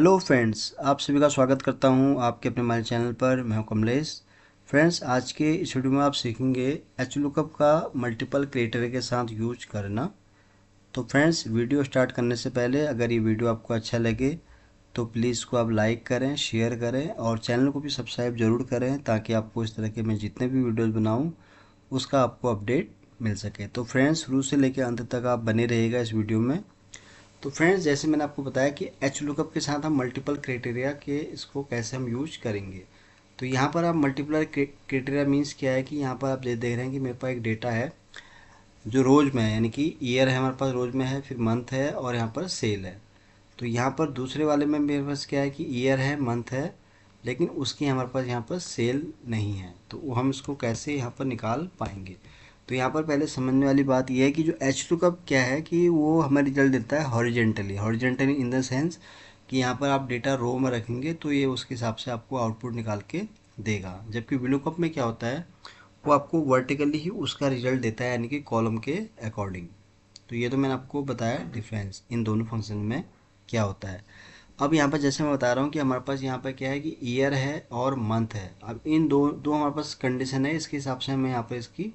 Hello friends, आप सभी का स्वागत करता हूं आपके अपने हमारे चैनल पर। मैं हूं कमलेश। फ्रेंड्स, आज के इस वीडियो में आप सीखेंगे एचलुकअप का मल्टीपल क्राइटेरिया के साथ यूज करना। तो फ्रेंड्स, वीडियो स्टार्ट करने से पहले अगर ये वीडियो आपको अच्छा लगे तो प्लीज़ इसको आप लाइक करें, शेयर करें और चैनल को भी सब्सक्राइब ज़रूर करें ताकि आपको इस तरह के मैं जितने भी वीडियोज़ बनाऊँ उसका आपको अपडेट मिल सके। तो फ्रेंड्स, शुरू से लेकर अंत तक आप बने रहिएगा इस वीडियो में। तो फ्रेंड्स, जैसे मैंने आपको बताया कि एच लुकअप के साथ हम मल्टीपल क्राइटेरिया के इसको कैसे हम यूज करेंगे। तो यहाँ पर आप मल्टीपल क्राइटेरिया मीन्स क्या है कि यहाँ पर आप देख रहे हैं कि मेरे पास एक डेटा है जो रोज में है, यानी कि ईयर है हमारे पास, रोज में है, फिर मंथ है और यहाँ पर सेल है। तो यहाँ पर दूसरे वाले में मेरे पास क्या है कि ईयर है, मंथ है, लेकिन उसकी हमारे पास यहाँ पर सेल नहीं है। तो वो हम इसको कैसे यहाँ पर निकाल पाएंगे। तो यहाँ पर पहले समझने वाली बात यह है कि जो एच लुकअप क्या है कि वो हमें रिजल्ट देता है हॉरिजेंटली इन द सेंस कि यहाँ पर आप डेटा रो में रखेंगे तो ये उसके हिसाब से आपको आउटपुट निकाल के देगा। जबकि वीलुकअप में क्या होता है, वो आपको वर्टिकली ही उसका रिजल्ट देता है, यानी कि कॉलम के अकॉर्डिंग। तो ये तो मैंने आपको बताया डिफरेंस इन दोनों फंक्शन में क्या होता है। अब यहाँ पर जैसे मैं बता रहा हूँ कि हमारे पास यहाँ पर क्या है कि ईयर है और मंथ है। अब इन दो दो हमारे पास कंडीशन है, इसके हिसाब से हमें यहाँ पर इसकी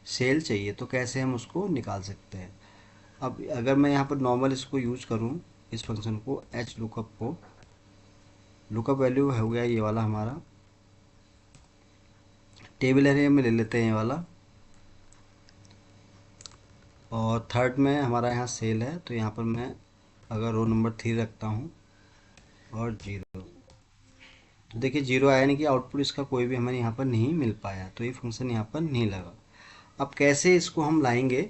सेल चाहिए। तो कैसे हम उसको निकाल सकते हैं। अब अगर मैं यहाँ पर नॉर्मल इसको यूज करूँ, इस फंक्शन को एच लुकअप को, लुकअप वैल्यू हो गया ये वाला हमारा, टेबल एरिया में ले लेते हैं ये वाला, और थर्ड में हमारा यहाँ सेल है। तो यहाँ पर मैं अगर रो नंबर 3 रखता हूँ और 0, तो देखिए 0 आया, नहीं कि आउटपुट इसका कोई भी हमें यहाँ पर नहीं मिल पाया, तो ये फंक्शन यहाँ पर नहीं लगा। अब कैसे इसको हम लाएंगे,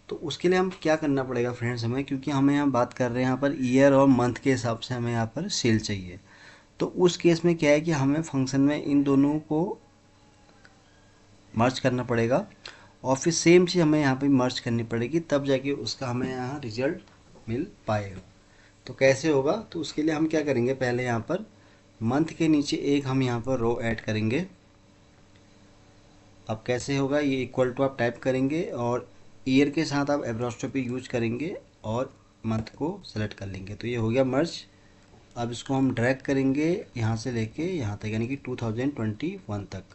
तो उसके लिए हम क्या करना पड़ेगा फ्रेंड्स हमें, क्योंकि हमें यहाँ बात कर रहे हैं यहाँ पर ईयर और मंथ के हिसाब से हमें यहाँ पर सेल चाहिए। तो उस केस में क्या है कि हमें फंक्शन में इन दोनों को मर्ज करना पड़ेगा और फिर सेम चीज़ हमें यहाँ पे मर्ज करनी पड़ेगी, तब जाके उसका हमें यहाँ रिजल्ट मिल पाएगा। तो कैसे होगा, तो उसके लिए हम क्या करेंगे, पहले यहाँ पर मंथ के नीचे एक हम यहाँ पर रो ऐड करेंगे। अब कैसे होगा, ये इक्वल टू आप टाइप करेंगे और ईयर के साथ आप एब्रोस्ट्रोपी यूज करेंगे और मंथ को सेलेक्ट कर लेंगे। तो ये हो गया मर्ज। अब इसको हम ड्रैग करेंगे यहाँ से लेके यहाँ तक, यानी कि 2021 तक।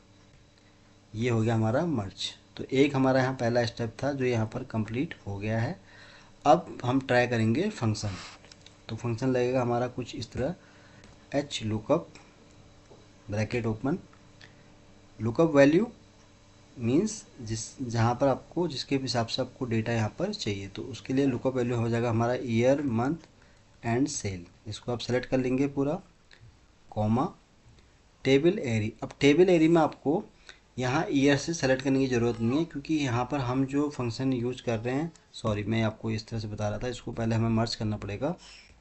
ये हो गया हमारा मर्ज। तो एक हमारा यहाँ पहला स्टेप था जो यहाँ पर कंप्लीट हो गया है। अब हम ट्राई करेंगे फंक्शन। तो फंक्शन लगेगा हमारा कुछ इस तरह, H lookup bracket open, lookup value means जहाँ पर आपको जिसके हिसाब से आपको डेटा यहाँ पर चाहिए, तो उसके लिए लुकअप वैल्यू हो जाएगा हमारा ईयर, मंथ एंड सेल। इसको आप सेलेक्ट कर लेंगे पूरा, कॉमा, टेबल एरी। अब टेबल एरी में आपको यहाँ ईयर से सेलेक्ट करने की ज़रूरत नहीं है, क्योंकि यहाँ पर हम जो फंक्शन यूज कर रहे हैं, सॉरी मैं आपको इस तरह से बता रहा था, इसको पहले हमें मर्ज करना पड़ेगा।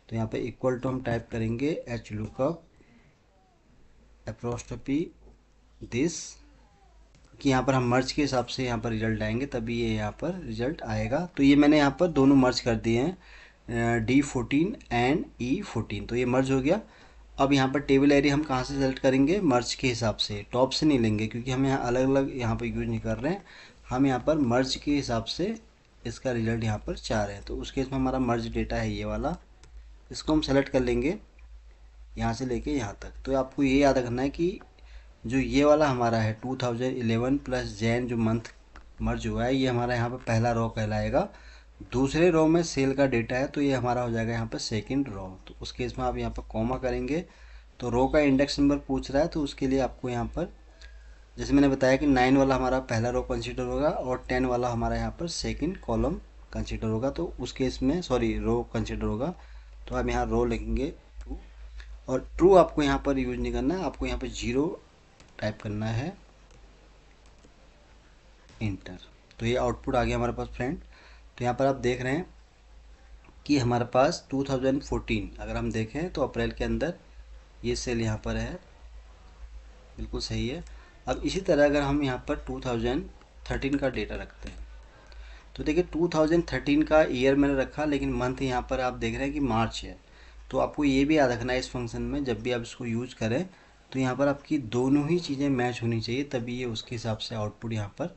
तो यहाँ पे इक्वल टू हम टाइप करेंगे एच लुकअप अप्रोस्ट्रोफी दिस, कि यहाँ पर हम मर्ज के हिसाब से यहाँ पर रिजल्ट आएंगे, तभी ये यहाँ पर रिजल्ट आएगा। तो ये मैंने यहाँ पर दोनों मर्ज कर दिए हैं, D14 एंड E14, तो ये मर्ज हो गया। अब यहाँ पर टेबल एरिया हम कहाँ से सेलेक्ट करेंगे, मर्ज के हिसाब से, टॉप से नहीं लेंगे, क्योंकि हम यहाँ अलग अलग यहाँ पर यूज नहीं कर रहे हैं। हम यहाँ पर मर्ज के हिसाब से इसका रिजल्ट यहाँ पर चाह रहे हैं। तो उस केस में हमारा मर्ज डेटा है ये वाला, इसको हम सेलेक्ट कर लेंगे यहाँ से लेके यहाँ तक। तो आपको ये याद रखना है कि जो ये वाला हमारा है 2011 प्लस जैन जो मंथ मर्ज हुआ है, ये हमारा यहाँ पर पहला रो कहलाएगा। दूसरे रो में सेल का डेटा है, तो ये हमारा हो जाएगा यहाँ पर सेकंड रो। तो उस केस में आप यहाँ पर कॉमा करेंगे। तो रो का इंडेक्स नंबर पूछ रहा है, तो उसके लिए आपको यहाँ पर जैसे मैंने बताया कि 9 वाला हमारा पहला रो कंसिडर होगा और 10 वाला हमारा यहाँ पर सेकंड कॉलम कंसिडर होगा। तो उस केस में सॉरी रो कंसिडर होगा, तो आप यहाँ रो लिखेंगे ट्रू, और ट्रू आपको यहाँ पर यूज नहीं करना है, आपको यहाँ पर 0 टाइप करना है, इंटर। तो ये आउटपुट आ गया हमारे पास फ्रेंड। तो यहाँ पर आप देख रहे हैं कि हमारे पास 2014 अगर हम देखें तो अप्रैल के अंदर ये सेल यहाँ पर है, बिल्कुल सही है। अब इसी तरह अगर हम यहाँ पर 2013 का डेटा रखते हैं, तो देखिए 2013 का ईयर मैंने रखा, लेकिन मंथ यहाँ पर आप देख रहे हैं कि मार्च है। तो आपको ये भी याद रखना है इस फंक्शन में जब भी आप इसको यूज करें, तो यहाँ पर आपकी दोनों ही चीज़ें मैच होनी चाहिए, तभी ये उसके हिसाब से आउटपुट यहाँ पर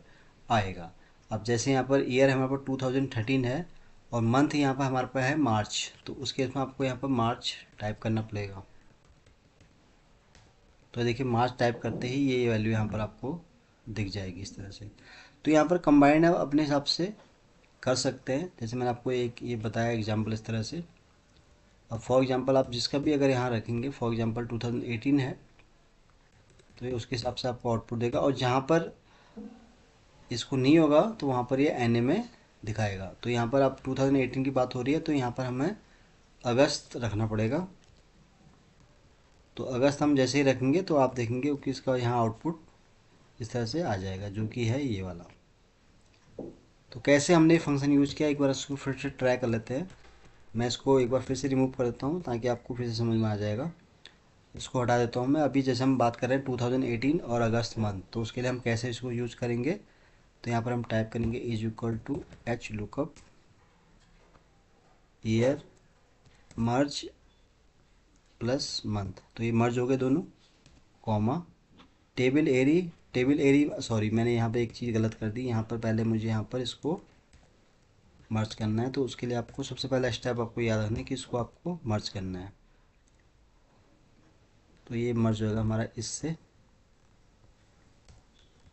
आएगा। अब जैसे यहाँ पर ईयर हमारे पास 2013 है और मंथ यहाँ पर हमारे पास है मार्च, तो उस केस में आपको यहाँ पर मार्च टाइप करना पड़ेगा। तो देखिए मार्च टाइप करते ही ये वैल्यू यहाँ पर आपको दिख जाएगी इस तरह से। तो यहाँ पर कंबाइंड आप अपने हिसाब से कर सकते हैं, जैसे मैंने आपको एक ये बताया एग्जांपल इस तरह से। अब फॉर एग्जांपल आप जिसका भी अगर यहाँ रखेंगे, फॉर एग्जांपल 2018 है तो ये उसके हिसाब से आपको आउटपुट देगा, और जहाँ पर इसको नहीं होगा तो वहाँ पर ये एन में दिखाएगा। तो यहाँ पर आप 2018 की बात हो रही है तो यहाँ पर हमें अगस्त रखना पड़ेगा। तो अगस्त हम जैसे ही रखेंगे तो आप देखेंगे कि इसका यहाँ आउटपुट इस तरह से आ जाएगा, जो कि है ये वाला। तो कैसे हमने ये फंक्शन यूज़ किया, एक बार इसको फिर से ट्राई कर लेते हैं। मैं इसको एक बार फिर से रिमूव कर देता हूँ ताकि आपको फिर से समझ में आ जाएगा। इसको हटा देता हूँ मैं। अभी जैसे हम बात कर रहे हैं 2018 और अगस्त मंथ, तो उसके लिए हम कैसे इसको यूज़ करेंगे, तो यहाँ पर हम टाइप करेंगे is equal to H lookup year merge plus month. तो ये मर्ज हो गए दोनों, कॉमा टेबल एरी सॉरी मैंने यहाँ पे एक चीज़ गलत कर दी। यहाँ पर पहले मुझे यहाँ पर इसको मर्ज करना है, तो उसके लिए आपको सबसे पहला स्टेप आपको याद रखना है कि इसको आपको मर्ज करना है। तो ये मर्ज होगा हमारा इससे,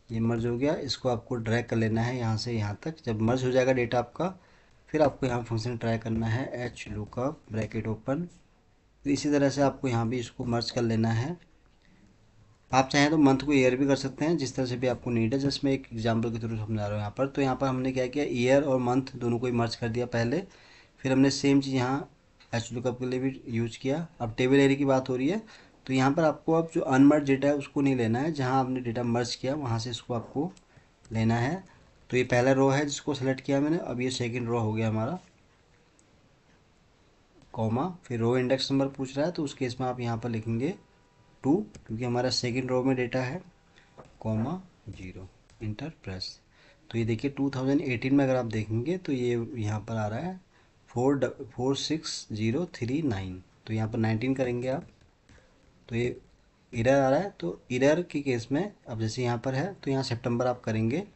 ये मर्ज हो गया। इसको आपको ड्रैग कर लेना है यहाँ से यहाँ तक। जब मर्ज हो जाएगा डेटा आपका, फिर आपको यहाँ फंक्शन ट्राई करना है एच लुकअप ब्रैकेट ओपन। तो इसी तरह से आपको यहाँ भी इसको मर्ज कर लेना है। आप चाहें तो मंथ को ईयर भी कर सकते हैं, जिस तरह से भी आपको नीड है। जस्ट मैं एक एग्जांपल के थ्रू समझा रहा हूँ यहाँ पर। तो यहाँ पर हमने क्या किया, ईयर और मंथ दोनों को ही मर्ज कर दिया पहले। फिर हमने सेम चीज़ यहाँ एच लुकअप के लिए भी यूज किया। अब टेबल एरिया की बात हो रही है, तो यहाँ पर आपको अब जो अनमर्ज डेटा है उसको नहीं लेना है, जहाँ आपने डेटा मर्ज किया वहाँ से इसको आपको लेना है। तो ये पहला रो है जिसको सेलेक्ट किया मैंने। अब ये सेकेंड रो हो गया हमारा, कॉमा, फिर रो इंडेक्स नंबर पूछ रहा है तो उस केस में आप यहाँ पर लिखेंगे 2, क्योंकि हमारा सेकेंड रो में डेटा है, कॉमा 0, इंटर प्रेस। तो ये देखिए 2018 में अगर आप देखेंगे तो ये यहाँ पर आ रहा है 46039। तो यहाँ पर 19 करेंगे आप, तो ये इरर आ रहा है। तो इरर के केस में अब जैसे यहाँ पर है तो यहाँ सितंबर आप करेंगे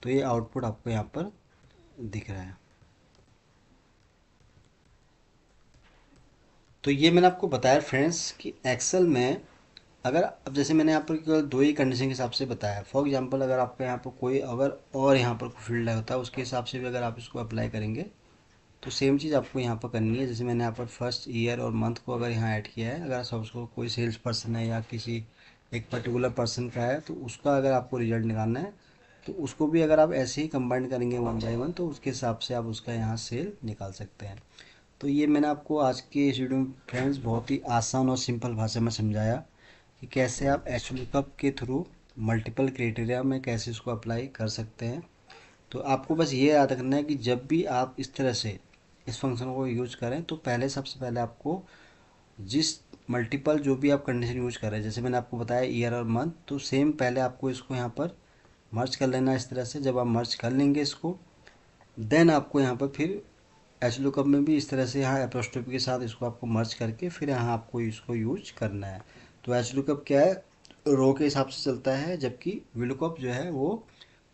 तो ये आउटपुट आपको यहाँ पर दिख रहा है। तो ये मैंने आपको बताया फ्रेंड्स कि एक्सेल में अगर अब जैसे मैंने यहाँ पर केवल दो ही कंडीशन के हिसाब से बताया। फॉर एग्जांपल अगर आपका यहाँ पर कोई अगर और यहाँ पर फील्ड होता है उसके हिसाब से भी अगर आप इसको अप्लाई करेंगे तो सेम चीज़ आपको यहाँ पर करनी है। जैसे मैंने यहाँ पर फर्स्ट ईयर और मंथ को अगर यहाँ ऐड किया है, अगर सपोज कोई सेल्स पर्सन है या किसी एक पर्टिकुलर पर्सन का है तो उसका अगर आपको रिजल्ट निकालना है तो उसको भी अगर आप ऐसे ही कंबाइन करेंगे 1 बाय 1 तो उसके हिसाब से आप उसका यहाँ सेल निकाल सकते हैं। तो ये मैंने आपको आज के इस वीडियो में फ्रेंड्स बहुत ही आसान और सिंपल भाषा में समझाया कि कैसे आप एच लुकअप के थ्रू मल्टीपल क्राइटेरिया में कैसे इसको अप्लाई कर सकते हैं। तो आपको बस ये याद रखना है कि जब भी आप इस तरह से इस फंक्शन को यूज करें तो पहले सबसे पहले आपको जिस मल्टीपल जो भी आप कंडीशन यूज कर रहे हैं, जैसे मैंने आपको बताया ईयर और मंथ, तो सेम पहले आपको इसको यहाँ पर मर्ज कर लेना इस तरह से। जब आप मर्ज कर लेंगे इसको, देन आपको यहाँ पर फिर एच लुकअप में भी इस तरह से यहाँ एपोस्ट्रोफी के साथ इसको आपको मर्ज करके फिर यहाँ आपको इसको यूज करना है। तो एच लुकअप क्या है, रो के हिसाब से चलता है, जबकि वी लुकअप जो है वो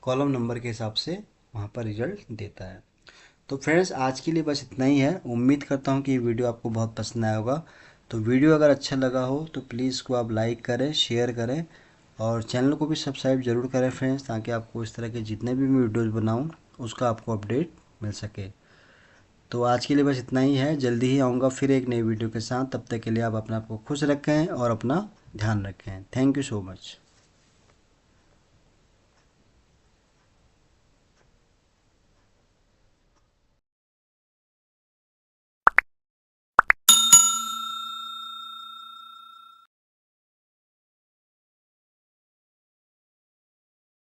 कॉलम नंबर के हिसाब से वहाँ पर रिजल्ट देता है। तो फ्रेंड्स आज के लिए बस इतना ही है। उम्मीद करता हूँ कि ये वीडियो आपको बहुत पसंद आया होगा। तो वीडियो अगर अच्छा लगा हो तो प्लीज़ इसको आप लाइक करें, शेयर करें और चैनल को भी सब्सक्राइब जरूर करें फ्रेंड्स, ताकि आपको इस तरह के जितने भी मैं वीडियोज़ बनाऊँ उसका आपको अपडेट मिल सके। तो आज के लिए बस इतना ही है। जल्दी ही आऊँगा फिर एक नई वीडियो के साथ। तब तक के लिए आप अपने आप को खुश रखें और अपना ध्यान रखें। Thank you so much.